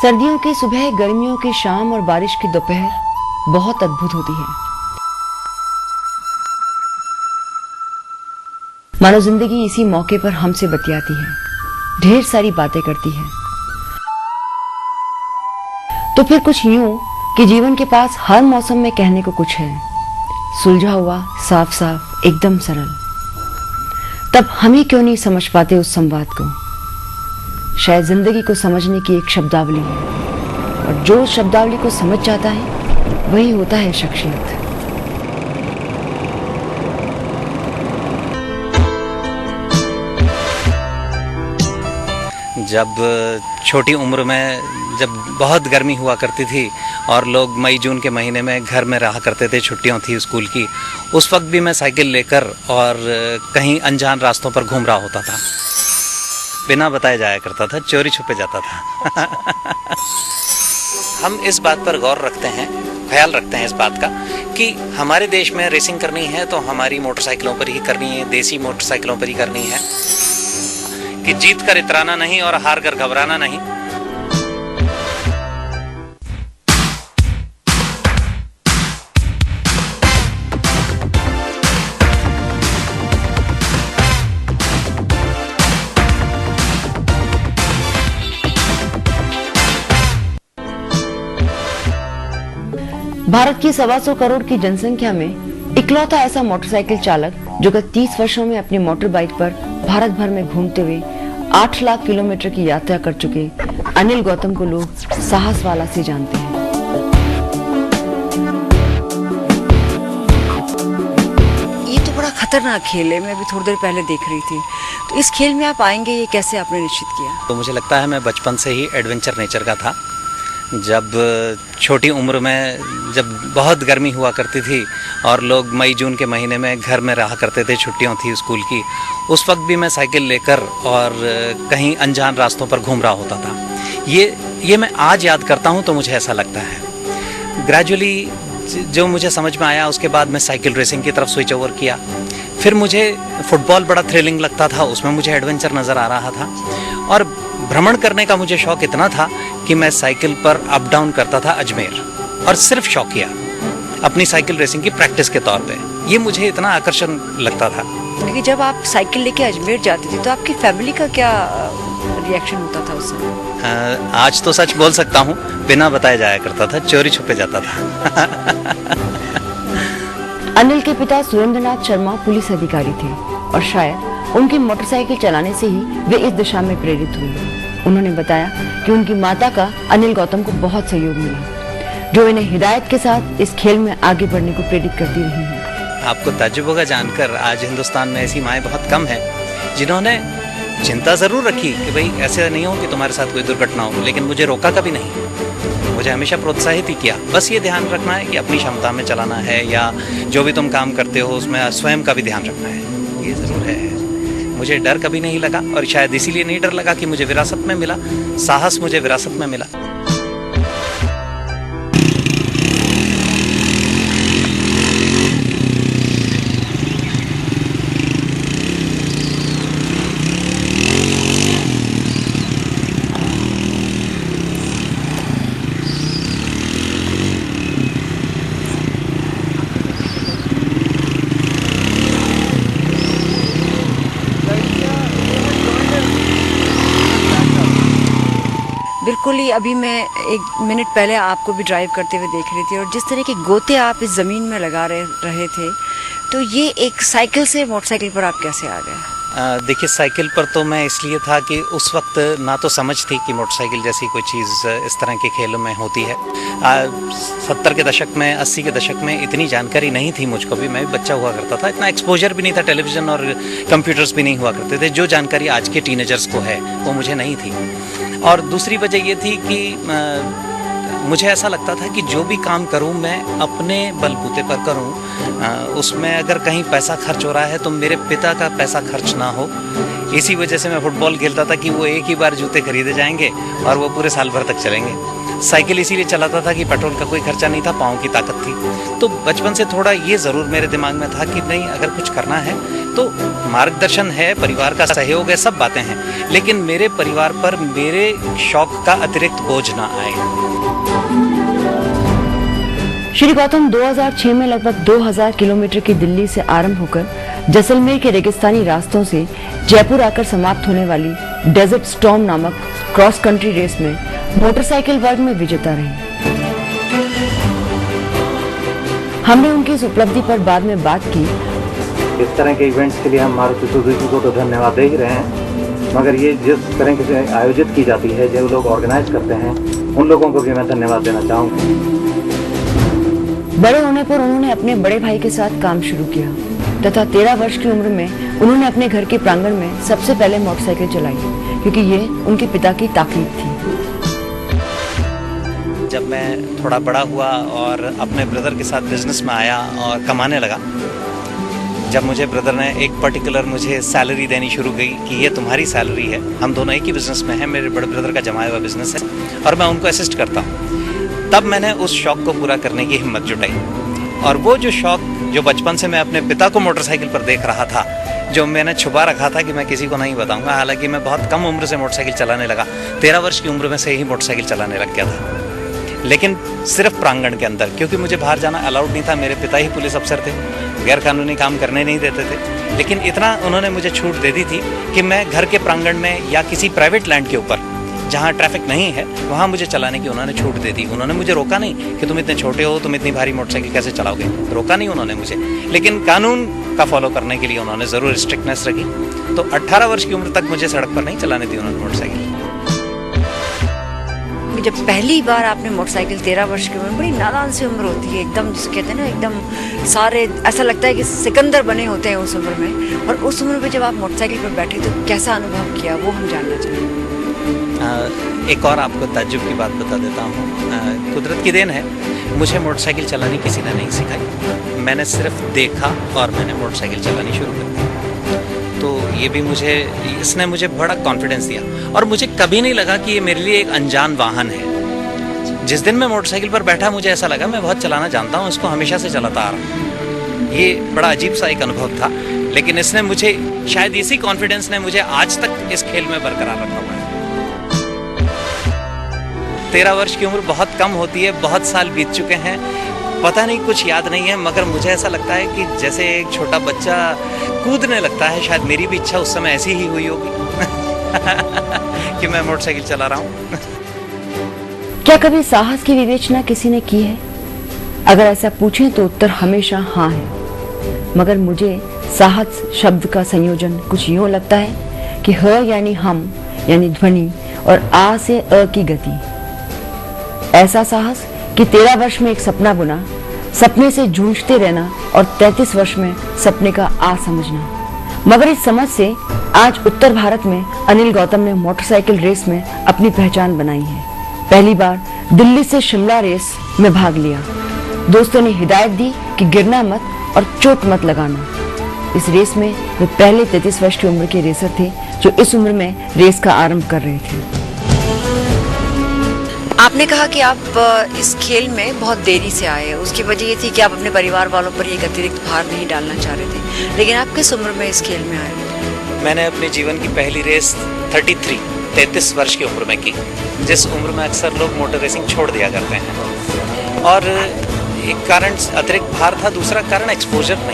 सर्दियों की सुबह, गर्मियों की शाम और बारिश की दोपहर बहुत अद्भुत होती है। मानो जिंदगी इसी मौके पर हमसे बतियाती है, ढेर सारी बातें करती है। तो फिर कुछ यूं कि जीवन के पास हर मौसम में कहने को कुछ है, सुलझा हुआ, साफ साफ, एकदम सरल। तब हम ही क्यों नहीं समझ पाते उस संवाद को। शायद जिंदगी को समझने की एक शब्दावली है, और जो उस शब्दावली को समझ जाता है वही होता है शख्सियत। जब छोटी उम्र में जब बहुत गर्मी हुआ करती थी और लोग मई जून के महीने में घर में रहा करते थे, छुट्टियां थी स्कूल की, उस वक्त भी मैं साइकिल लेकर और कहीं अनजान रास्तों पर घूम रहा होता था। बिना बताए जाया करता था, चोरी छुपे जाता था। हम इस बात पर गौर रखते हैं, ख्याल रखते हैं इस बात का कि हमारे देश में रेसिंग करनी है तो हमारी मोटरसाइकिलों पर ही करनी है, देसी मोटरसाइकिलों पर ही करनी है, कि जीत कर इतराना नहीं और हार कर घबराना नहीं। भारत की 125 करोड़ की जनसंख्या में इकलौता ऐसा मोटरसाइकिल चालक जो गत 30 वर्षों में अपनी मोटर बाइक पर भारत भर में घूमते हुए 8 लाख किलोमीटर की यात्रा कर चुके अनिल गौतम को लोग साहस वाला से जानते हैं। ये तो बड़ा खतरनाक खेल है, मैं अभी थोड़ी देर पहले देख रही थी। तो इस खेल में आप आएंगे, ये कैसे आपने निश्चित किया? तो मुझे लगता है मैं बचपन से ही एडवेंचर नेचर का था। जब छोटी उम्र में जब बहुत गर्मी हुआ करती थी और लोग मई जून के महीने में घर में रहा करते थे, छुट्टियां थी स्कूल की, उस वक्त भी मैं साइकिल लेकर और कहीं अनजान रास्तों पर घूम रहा होता था। ये मैं आज याद करता हूं तो मुझे ऐसा लगता है। ग्रेजुअली जो मुझे समझ में आया, उसके बाद मैं साइकिल रेसिंग की तरफ स्विच ओवर किया। फिर मुझे फुटबॉल बड़ा थ्रिलिंग लगता था, उसमें मुझे एडवेंचर नज़र आ रहा था। और भ्रमण करने का मुझे शौक इतना था कि मैं साइकिल पर अप डाउन करता था अजमेर, और सिर्फ शौक किया अपनी साइकिल रेसिंग की प्रैक्टिस के तौर पे। ये मुझे इतना आकर्षण लगता था। क्योंकि जब आप साइकिल लेके अजमेर जाते थे तो आपकी फैमिली का क्या रिएक्शन होता था उस समय? आज तो सच बोल सकता हूँ, बिना बताए जाया करता था, चोरी छुपे जाता था। अनिल के पिता सुरेंद्रनाथ शर्मा पुलिस अधिकारी थे, और शायद उनकी मोटरसाइकिल चलाने से ही वे इस दिशा में प्रेरित हुए। उन्होंने बताया कि उनकी माता का अनिल गौतम को बहुत सहयोग मिला, जो इन्हें हिदायत के साथ इस खेल में आगे बढ़ने को प्रेरित करती रही है। आपको ताज्जुब होगा जानकर, आज हिंदुस्तान में ऐसी माएँ बहुत कम हैं जिन्होंने चिंता ज़रूर रखी कि भाई ऐसे नहीं हो कि तुम्हारे साथ कोई दुर्घटना हो, लेकिन मुझे रोका कभी नहीं। मुझे हमेशा प्रोत्साहित ही किया। बस ये ध्यान रखना है कि अपनी क्षमता में चलाना है, या जो भी तुम काम करते हो उसमें स्वयं का भी ध्यान रखना है। ये ज़रूर है। मुझे डर कभी नहीं लगा, और शायद इसीलिए नहीं डर लगा कि मुझे विरासत में मिला, साहस मुझे विरासत में मिला। बिल्कुल ही अभी मैं 1 मिनट पहले आपको भी ड्राइव करते हुए देख रही थी, और जिस तरह के गोते आप इस ज़मीन में लगा रहे थे, तो ये एक साइकिल से मोटरसाइकिल पर आप कैसे आ गए? देखिए, साइकिल पर तो मैं इसलिए था कि उस वक्त ना तो समझ थी कि मोटरसाइकिल जैसी कोई चीज़ इस तरह के खेलों में होती है। 70 के दशक में, 80 के दशक में इतनी जानकारी नहीं थी मुझको भी, मैं भी बच्चा हुआ करता था, इतना एक्सपोजर भी नहीं था, टेलीविज़न और कंप्यूटर्स भी नहीं हुआ करते थे। जो जानकारी आज के टीनेजर्स को है वो मुझे नहीं थी। और दूसरी वजह ये थी कि मुझे ऐसा लगता था कि जो भी काम करूं मैं अपने बलबूते पर करूं, उसमें अगर कहीं पैसा खर्च हो रहा है तो मेरे पिता का पैसा खर्च ना हो, इसी वजह से मैं फुटबॉल खेलता था कि वो एक ही बार जूते खरीदे जाएंगे और वो पूरे साल भर तक चलेंगे। साइकिल इसीलिए चलाता था कि पेट्रोल का कोई खर्चा नहीं था, पाँव की ताकत थी। तो बचपन से थोड़ा ये ज़रूर मेरे दिमाग में था कि नहीं, अगर कुछ करना है तो मार्गदर्शन है, परिवार का सहयोग है, सब बातें हैं, लेकिन मेरे परिवार पर मेरे शौक का अतिरिक्त बोझ ना आए। श्री गौतम 2006 में लगभग 2000 किलोमीटर की दिल्ली से आरंभ होकर जैसलमेर के रेगिस्तानी रास्तों से जयपुर आकर समाप्त होने वाली डेजर्ट स्टॉर्म नामक क्रॉस कंट्री रेस में मोटरसाइकिल वर्ग में विजेता रहे। हमने उनकी इस उपलब्धि पर बाद में बात की। इस तरह के इवेंट्स के लिए हम मारुति सुजुकी को तो धन्यवाद दे ही रहे हैं, मगर ये जिस तरह से आयोजित की जाती है, जो लोग ऑर्गेनाइज करते हैं, उन लोगों को भी मैं धन्यवाद देना चाहूँगा। बड़े होने पर उन्होंने अपने बड़े भाई के साथ काम शुरू किया तथा 13 वर्ष की उम्र में उन्होंने अपने घर के प्रांगण में सबसे पहले मोटरसाइकिल चलाई, क्योंकि ये उनके पिता की ताकीद थी। जब मैं थोड़ा बड़ा हुआ और अपने ब्रदर के साथ बिजनेस में आया और कमाने लगा, जब मुझे ब्रदर ने एक पर्टिकुलर मुझे सैलरी देनी शुरू की कि ये तुम्हारी सैलरी है, हम दोनों एक ही बिजनेस में हैं, मेरे बड़े ब्रदर का जमाया हुआ बिजनेस है और मैं उनको असिस्ट करता हूँ, तब मैंने उस शौक को पूरा करने की हिम्मत जुटाई। और वो जो शौक जो बचपन से मैं अपने पिता को मोटरसाइकिल पर देख रहा था, जो मैंने छुपा रखा था कि मैं किसी को नहीं बताऊंगा, हालांकि मैं बहुत कम उम्र से मोटरसाइकिल चलाने लगा, 13 वर्ष की उम्र में से ही मोटरसाइकिल चलाने लग गया था, लेकिन सिर्फ प्रांगण के अंदर, क्योंकि मुझे बाहर जाना अलाउड नहीं था। मेरे पिता ही पुलिस अफसर थे, गैर कानूनी काम करने नहीं देते थे, लेकिन इतना उन्होंने मुझे छूट दे दी थी कि मैं घर के प्रांगण में या किसी प्राइवेट लैंड के ऊपर जहाँ ट्रैफिक नहीं है वहाँ मुझे चलाने की उन्होंने छूट दे दी। उन्होंने मुझे रोका नहीं कि तुम इतने छोटे हो, तुम इतनी भारी मोटरसाइकिल कैसे चलाओगे, रोका नहीं उन्होंने मुझे, लेकिन कानून का फॉलो करने के लिए उन्होंने ज़रूर स्ट्रिक्टनेस रखी। तो 18 वर्ष की उम्र तक मुझे सड़क पर नहीं चलाने दी उन्होंने मोटरसाइकिल। जब पहली बार आपने मोटरसाइकिल 13 वर्ष की उम्र, बड़ी नादान सी उम्र होती है, एकदम जिसे कहते हैं ना, एकदम सारे ऐसा लगता है कि सिकंदर बने होते हैं उस उम्र में, और उस उम्र में जब आप मोटरसाइकिल पर बैठे तो कैसा अनुभव किया, वो हम जानना चाहेंगे। एक और आपको ताज्जुब की बात बता देता हूँ। कुदरत की देन है, मुझे मोटरसाइकिल चलानी किसी ने नहीं सिखाई, मैंने सिर्फ देखा और मैंने मोटरसाइकिल चलानी शुरू कर दी। तो ये भी इसने मुझे बड़ा कॉन्फिडेंस दिया और मुझे कभी नहीं लगा कि ये मेरे लिए एक अनजान वाहन है। जिस दिन मैं मोटरसाइकिल पर बैठा मुझे ऐसा लगा मैं बहुत चलाना जानता हूँ, इसको हमेशा से चलाता आ रहा हूँ। ये बड़ा अजीब सा एक अनुभव था, लेकिन इसने मुझे, शायद इसी कॉन्फिडेंस ने मुझे आज तक इस खेल में बरकरार रखा हुआ है। 13 वर्ष की उम्र बहुत कम होती है, बहुत साल बीत चुके हैं, पता नहीं, कुछ याद नहीं है, मगर मुझे ऐसा लगता है कि जैसे एक छोटा बच्चा कूदने लगता है, शायद मेरी भी इच्छा उस समय ऐसी ही हुई होगी कि मैं मोटरसाइकिल चला रहा हूँ। क्या कभी साहस की विवेचना किसी ने की है? अगर ऐसा पूछें तो उत्तर हमेशा हाँ है, मगर मुझे साहस शब्द का संयोजन कुछ यूं लगता है कि ह यानी हम यानी ध्वनि और आ से अ की गति। ऐसा साहस कि 13 वर्ष में एक सपना बुना, सपने से जूझते रहना और 33 वर्ष में सपने का आ समझना। मगर इस समझ से आज उत्तर भारत में अनिल गौतम ने मोटरसाइकिल रेस में अपनी पहचान बनाई है। पहली बार दिल्ली से शिमला रेस में भाग लिया। दोस्तों ने हिदायत दी कि गिरना मत और चोट मत लगाना। इस रेस में वे पहले 33 वर्ष की उम्र के रेसर थे जो इस उम्र में रेस का आरंभ कर रहे थे। आपने कहा कि आप इस खेल में बहुत देरी से आए, उसकी वजह ये थी कि आप अपने परिवार वालों पर एक अतिरिक्त भार नहीं डालना चाह रहे थे, लेकिन आप किस उम्र में इस खेल में आए? मैंने अपने जीवन की पहली रेस 33 वर्ष की उम्र में की, जिस उम्र में अक्सर लोग मोटर रेसिंग छोड़ दिया करते हैं। और एक कारण अतिरिक्त भार था, दूसरा कारण एक्सपोजर नहीं।